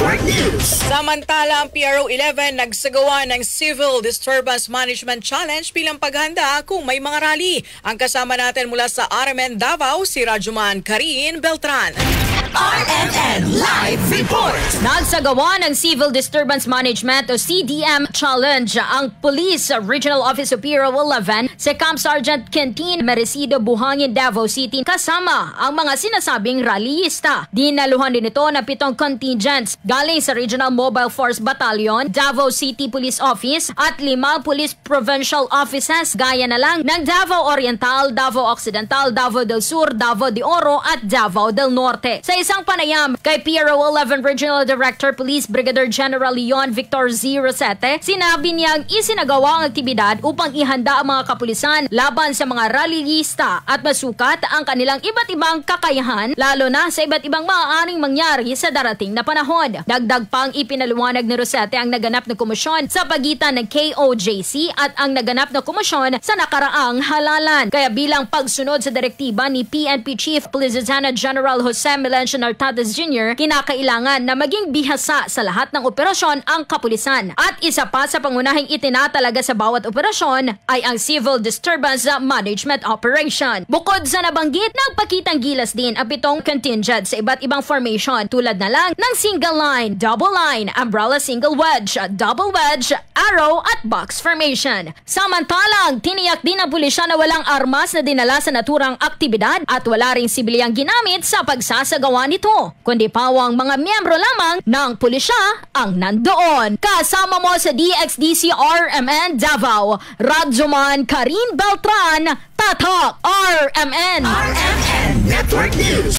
Network News. Samantala, ang PRO 11 nagsagawa ng Civil Disturbance Management Challenge bilang paghanda kung may mga rally. Ang kasama natin mula sa RMN Davao, si Rajuman Karin Beltran. RMN Live Report. Nagsagawa ng Civil Disturbance Management o CDM Challenge ang Police Regional Office of PRO 11 sa Camp Sergeant Quentin Merecido, Buhangin, Davao City kasama ang mga sinasabing rallyista. Dinaluhan din ito na 7 contingents galing sa Regional Mobile Force Battalion, Davao City Police Office at 5 Police Provincial Offices gaya na lang ng Davao Oriental, Davao Occidental, Davao del Sur, Davao de Oro at Davao del Norte. Sa isang panayam kay PRO 11 Regional Director Police Brigadier General Leon Victor Z. Rosete, sinabi niyang isinagawa ang aktibidad upang ihanda ang mga kapulisan laban sa mga rallyista at masukat ang kanilang iba't ibang kakayahan lalo na sa iba't ibang maaaring mangyari sa darating na panahon. Dagdag pang ipinaluwanag ni Rosete ang naganap na komisyon sa pagitan ng KOJC at ang naganap na komisyon sa nakaraang halalan. Kaya bilang pagsunod sa direktiba ni PNP Chief Police Lieutenant General Jose Melencio Nartates Jr., kinakailangan na maging bihasa sa lahat ng operasyon ang kapulisan. At isa pa sa pangunahing itinatalaga sa bawat operasyon ay ang Civil Disturbance Management Operation. Bukod sa nabanggit, nagpakitang gilas din ang 7 contingent sa iba't ibang formation tulad na lang ng single line, double line, umbrella single wedge, double wedge, arrow at box formation. Samantalang, tiniyak din ng pulisya na walang armas na dinala sa naturang aktibidad at wala ring sibilyang ginamit sa pagsasagawa nito, kundi pawang mga miyembro lamang ng pulisya ang nandoon. Kasama mo sa DXDC RMN Davao, Rajuman Karin Beltran, Tatak RMN. RMN Network News.